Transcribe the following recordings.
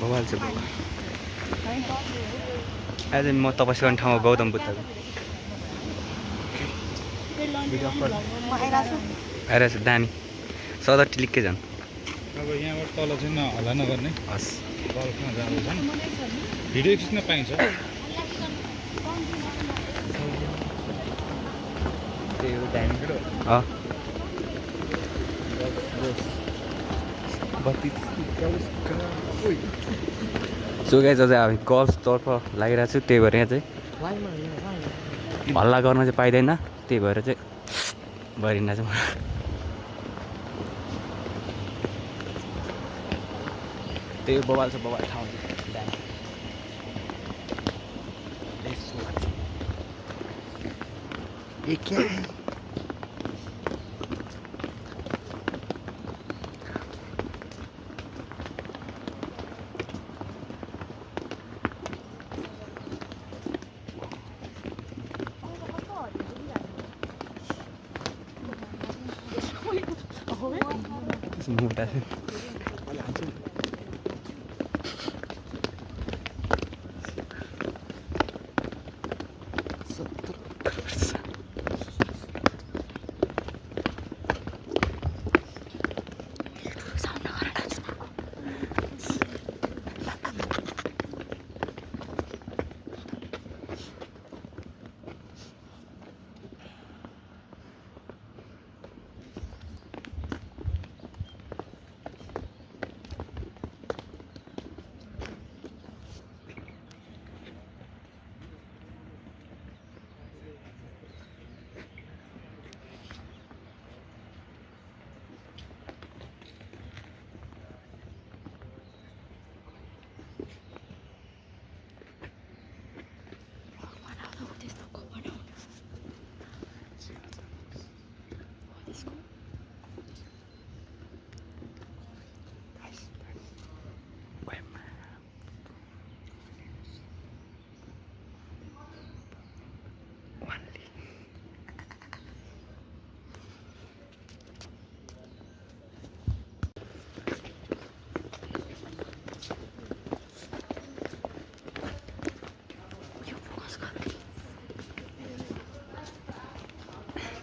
बवाल छ बवाल। आज म तपस्या गर्ने ठाउँमा गौतम बुद्धको आइरहेको छु दामी सदर टिलिक्कै झन्। अब यहाँबाट तल चाहिँ हल्ला नगर्ने, हस् बल्फमा जाँदैछन्। भिडियो खिच्न पाइन्छ। त्यही हो दामी सो गाइस अझै हामी गल्फतर्फ लागिरहेको छु। त्यही भएर यहाँ चाहिँ हल्ला गर्न चाहिँ पाइँदैन। त्यही भएर चाहिँ भरिँदा चाहिँ त्यही बवाल छ बवाल ठाउँ चाहिँ दामी। ए क्या मोटा छ।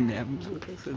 म्याम सोचेको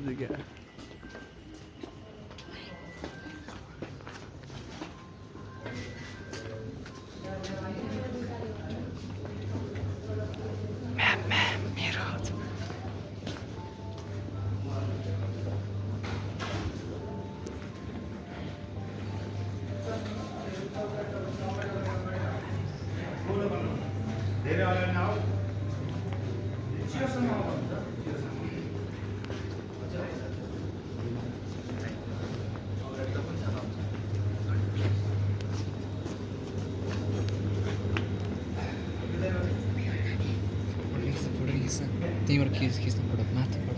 त्यहीँबाट खिच्न पऱ्यो माथिबाट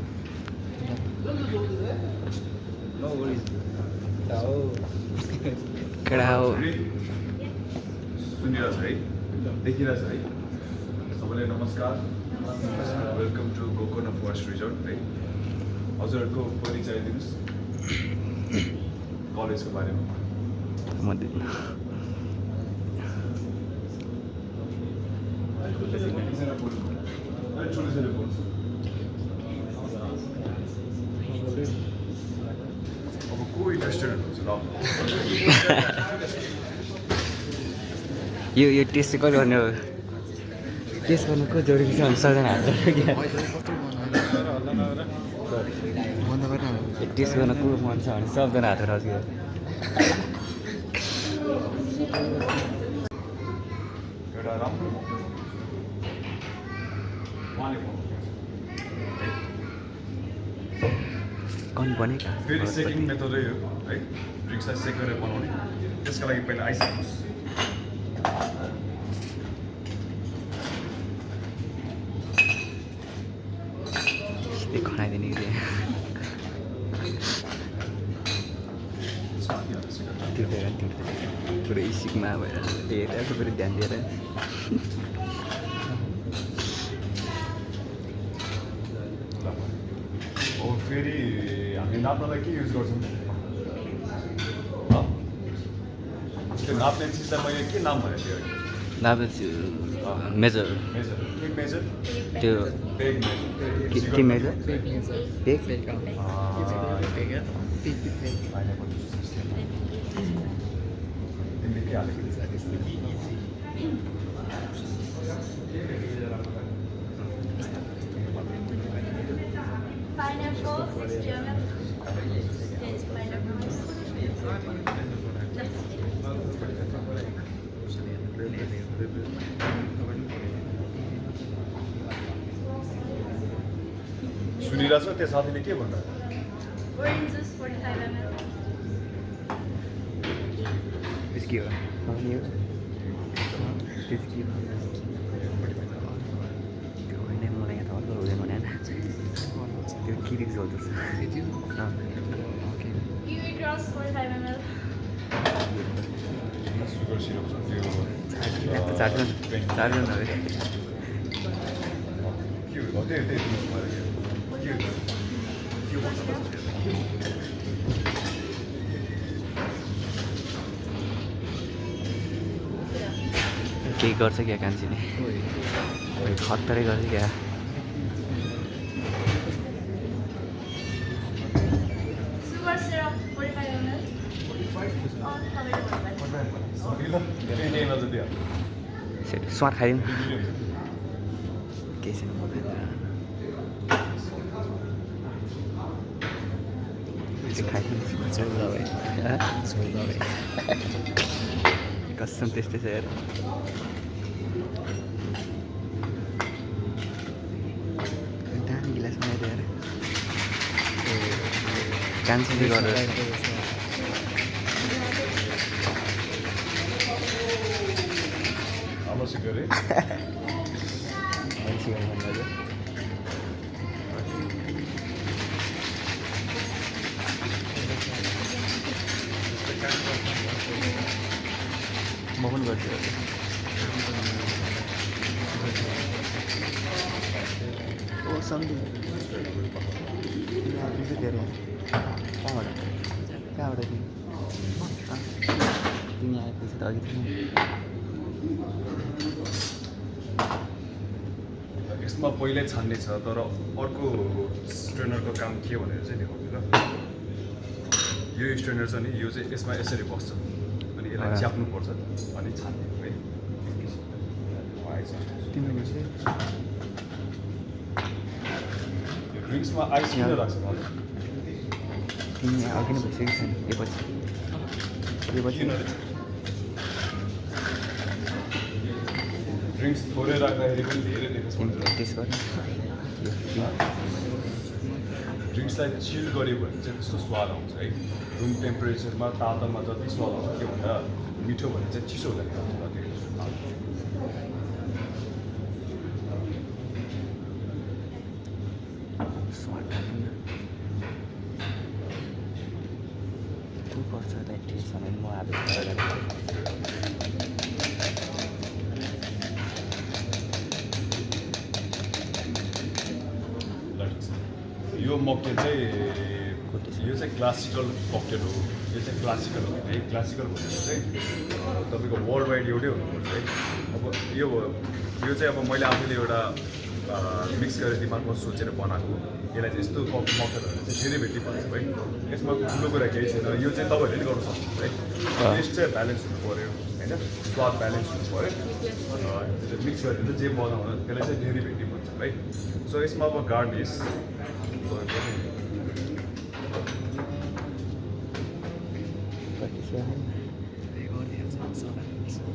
केडा हो सुनिरहेछ है, देखिरहेछ है। सबैलाई नमस्कार, welcome to Gokarna forest resort है। हजुरहरूको परिचय दिनुहोस् कलेजको बारेमा। म दिन्न अब को इन्ट्रेस्टेड हुनुहुन्छ ल? यो टेस्ट चाहिँ कहिले गर्ने हो? टेस्ट गर्नु को जरुरी छ भने सबजना हात टेस्ट गर्न को मन छ भने सबजना हात उठाउँछ। एउटा राम्रो कन बनेका फेरि सेकिङ मेथडै हो है। ड्रिङ्क्सलाई सेक गरेर बनाउने। त्यसका लागि पहिला आइस हाल्नुहोस्। खनाइदिने त्यो पुरै सिकमा भएर हेरेर फेरि ध्यान दिएर अब फेरि हामी नाप्नलाई के युज गर्छौँ? त्यो नाप्ने चिजलाई मैले के नाम भनेको थिएँ अहिले दाबेल मेजर मेजर के मेजर त्यो पेग मेजर के मेजर पेक तिमीले के हालेको Pineapple is German. Yes, pineapple. सुनिरहेछ त्यो साथीले के भन्नु Orange juice 45 ml. के हो त्यो होइन मलाई यहाँ त अर्को हुँदैन भने त्यो किरी जल्छ Kiwi grass 45 ml. Sugar syrup छ त्यो चारजना के हो त्यही के केही गर्छ क्या कान्छीले खतरै गर्छ क्या Sugar syrup 45 ml. Oh, स्वाद खाइदिउँ केही छैन कसम त्यस्तै छ हेर दामी गिलास बनाइदियो हेर कान्छीले गरेर आवश्यक गरे म पनि गर्छु ओ सम्झि धेरै कहाँबाट तिमी आएपछि त अघि थिएन यसमा पहिल्यै छान्ने छ तर अर्को स्ट्रेनरको काम के भनेर चाहिँ देखाउँछु ल यो स्ट्रेनर छ नि यो चाहिँ यसमा यसरी बस्छ अनि यसलाई च्याप्नुपर्छ अनि छान्ने है तिमीले चाहिँ ड्रिङ्क्समा आइस किन राख्छ मलाई तिमी अघि नै भइसकेको छैन यो पछि ड्रिङ्क्स थोरै राख्दाखेरि पनि धेरै देख्छ प्र्याक्टिस गर्ने ड्रिङ्क्सलाई चिल गऱ्यो भने चाहिँ त्यस्तो स्वाद आउँछ है रुम टेम्परेचरमा तातोमा जति स्वाद आउँछ के भन्दा मिठो भने चाहिँ चिसो हुँदैन स्वाद तँ पर्छ टेस्ट भने म आधा यो मकटेल चाहिँ यो चाहिँ क्लासिकल ककटेल हो यो चाहिँ क्लासिकल हो है क्लासिकल भनेको चाहिँ तपाईँको वर्ल्ड वाइड एउटै हुनुपर्छ है अब यो चाहिँ अब मैले आफूले एउटा मिक्स गरेर दिमागमा सोचेर बनाएको यसलाई चाहिँ यस्तो मकटेलहरू चाहिँ धेरै भेटी भन्छ है यसमा ठुलो कुरा केही छैन यो चाहिँ तपाईँहरूले पनि गर्न सक्नुहुन्छ है टेस्ट चाहिँ ब्यालेन्स हुनु पऱ्यो होइन स्वाद ब्यालेन्स हुनु पऱ्यो मिक्स गरेर चाहिँ जे बनाउनु त्यसलाई चाहिँ धेरै भेटी भन्छ है सो यसमा अब गार्निस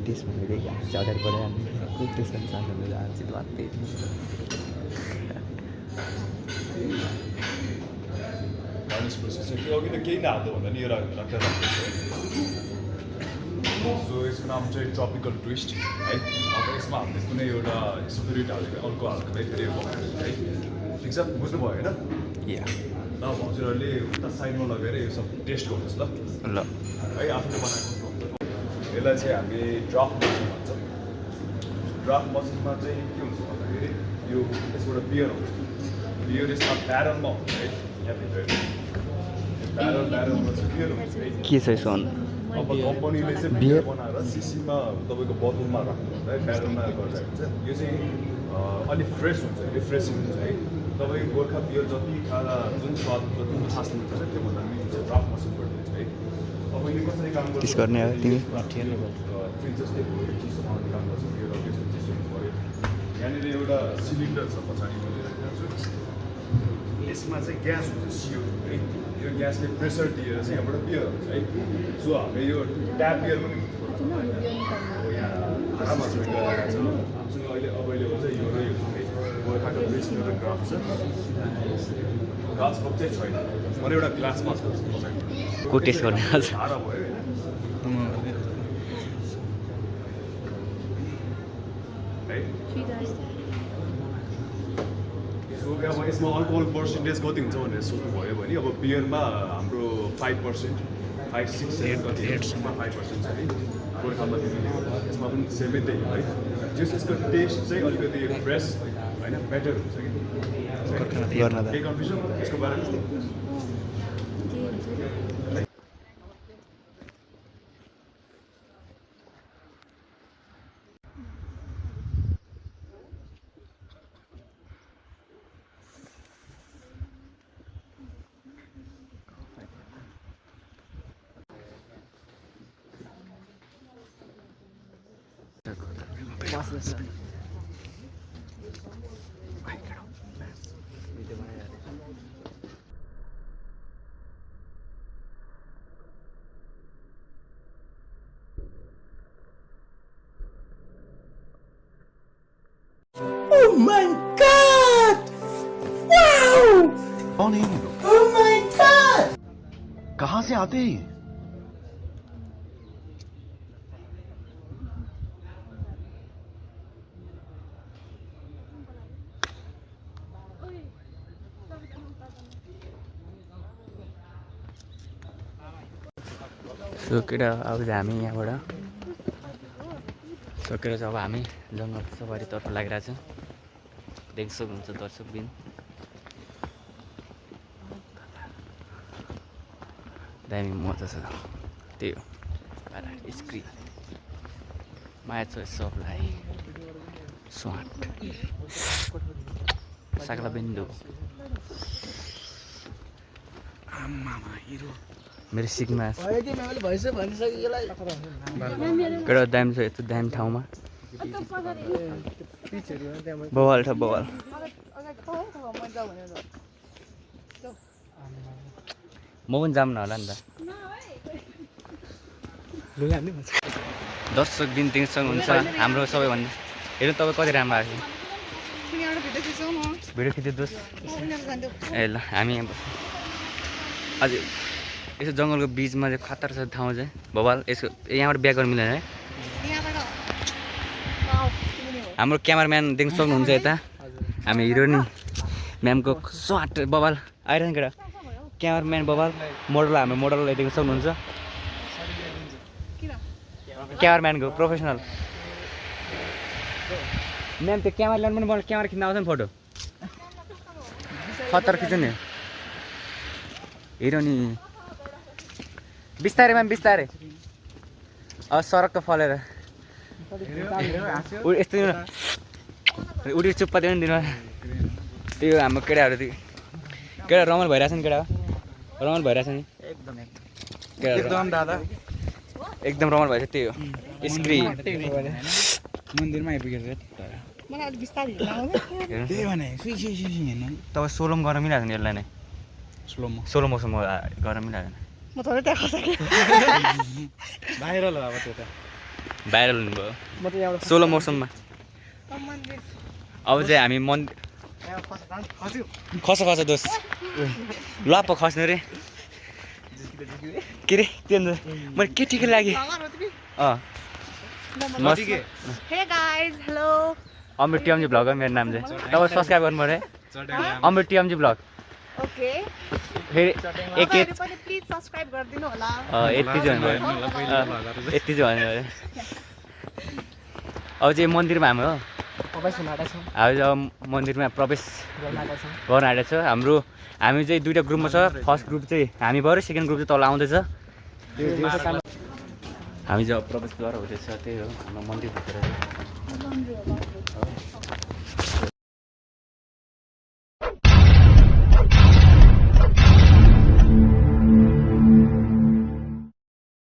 टेस्ट भनेर अगाडि बढाइहाल्नु कोही टेस्ट गर्न चाहनु जान्छ त्यही गार्निस प्रोसेस त्यो अघि त केही नहाल्दो भन्दा नि यो राख्दा सो यसको नाम चाहिँ ट्रपिकल ट्विस्ट है अब यसमा हामीले कुनै एउटा स्पिरिट हालेको अर्को हाल्को फेरि है ठिक छ बुझ्नुभयो होइन या ल हजुरहरूले उता साइडमा लगेर यो सब टेस्ट गर्नुहोस् ल है आफूले बनाएको यसलाई चाहिँ हामी ड्राफ्ट मसिन भन्छौँ ड्राफ्ट मसिनमा चाहिँ के हुन्छ भन्दाखेरि यो यसबाट बियर हुन्छ बियर यसमा ब्यारलमा हुन्छ है यहाँभित्र ब्यारलमा चाहिँ बियर हुन्छ है के छ यसो अब कम्पनीले चाहिँ बियर बनाएर सिसीमा तपाईँको बोतलमा राख्नुहुन्छ है, ब्यारलमा गर्दाखेरि चाहिँ यो चाहिँ अलिक फ्रेस हुन्छ, रिफ्रेसिङ हुन्छ है। तपाईँको गोर्खा बियर जति खाँदा जुन स्वाद जति मिठास लिन्छ त्योभन्दा मिठो चाहिँ ड्राफ्ट मसिनबाट हुन्छ है। अब यो कसरी काम गर्छ किस गर्ने हो तिमी? फ्रिज जस्तै भयो, चिसो बनाउने काम गर्छ, बियर अभियसली चिसो हुनु पऱ्यो। यहाँनिर एउटा सिलिन्डर छ पछाडि मैले राखेको छु, यसमा चाहिँ ग्यास हुन्छ CO2 है। यो ग्यासले प्रेसर दिएर चाहिँ यहाँबाट बियर हुन्छ है। सो हाम्रो यो ट्याप बियर पनि हुन्छ अब यहाँ आराममा छ, हामीसँग अहिले अभाइलेबल चाहिँ यो रहेको छ है। गोर्खाको बेस्ट एउटा ग्राफ छ, ग्लास कप चाहिँ छैन, तर एउटा ग्लासमा छ पछाडि। को टेस्ट गर्ने आज? धारा भयो है। सो अब यसमा अल्कोहल पर्सेन्टेज कति हुन्छ भनेर सोध्नुभयो भने अब बियरमा हाम्रो 5%, 5, 6, 7 कति 8सम्म 5% छ है। गोर्खामा यसमा पनि 7 नै हो है। यसको टेस्ट चाहिँ अलिकति फ्रेस होइन, बेटर हुन्छ कि गर्न त केही कन्फ्युजन यसको बारेमा? Oh my God! Wow! कौन है ये लोग? Oh my God! कहाँ से आते हैं? सकेर अब चाहिँ हामी यहाँबाट सकेर चाहिँ अब हामी जङ्गल सफारीतर्फ लागिरहेको छौँ। देख्न सक्नुहुन्छ दर्शकबिन, दामी मजा छ। त्यही हो स्क्रिन माया छ सबलाई स्वाट साक्ला बिन्दु मेरो सिक्मा केटा दामी छ। यस्तो दामी ठाउँमा बवाल छ बवाल। म पनि जाऊँ न होला नि त। दर्शक दिन तिनसँग हुन्छ हाम्रो सबैभन्दा। हेर्नु तपाईँ कति राम्रो आएको भिडियो खिचिदिनुहोस्। ए ल हामी यहाँ अझै यसो जङ्गलको बिचमा चाहिँ खतर छ ठाउँ चाहिँ भोपाल। यसको यहाँबाट ब्याक गर्नु मिलेन है। हाम्रो क्यामराम्यान देख्न सक्नुहुन्छ यता हामी हिरोनी म्यामको स्वाट बवाल आइरहनु केटा। क्यामराम्यान बवाल, मोडल हाम्रो मोडललाई देख्न सक्नुहुन्छ। क्यामराम्यानको प्रोफेसनल म्याम त्यो क्यामेरा ल्याउनु पनि क्यामेरा खिच्न आउँछ नि फोटो खतर खिच्छ नि हिरोनी। बिस्तारै म्याम बिस्तारै सडक त फलेर यस्तो उडी चुप्पा दिनु नि दिनु। त्यो हाम्रो केटाहरू केटा रमाइलो भइरहेछ नि, केटा रमाइलो भइरहेछ नि एकदम दादा एकदम रमाइलो भइरहेछ। त्यही हो स्क्रिन मन्दिरमा आइपुगेर तपाईँ सोलो गर्न मिलाएको नि यसलाई नै सोलो मोसन गर्न मिलाएको भाइरल अब त्यो त भाइरल हुनुभयो सोलो मोसममा। अब चाहिँ हामी खस दोस लप खस्नु रे के रे त्यो मैले के ठिकै लाग्यो। अमृत टिएमजी भ्लग हो मेरो नाम चाहिँ। तपाईँ सब्सक्राइब गर्नु पऱ्यो है अमृत टिएमजी भ्लग। फेरि प्लिज सब्सक्राइब गरिदिनु होला। यति चाहिँ भन्नुभयो यति चाहिँ भन्नुभयो। अब चाहिँ मन्दिरमा हाम्रो हामी अब मन्दिरमा प्रवेश गर्न आँटेको छ। हामी चाहिँ दुईवटा ग्रुपमा छ। फर्स्ट ग्रुप चाहिँ हामी भयो, सेकेन्ड ग्रुप चाहिँ तल आउँदैछ। हामी जब प्रवेशद्वार हुँदैछ त्यही हो हाम्रो मन्दिरभित्र चाहिँ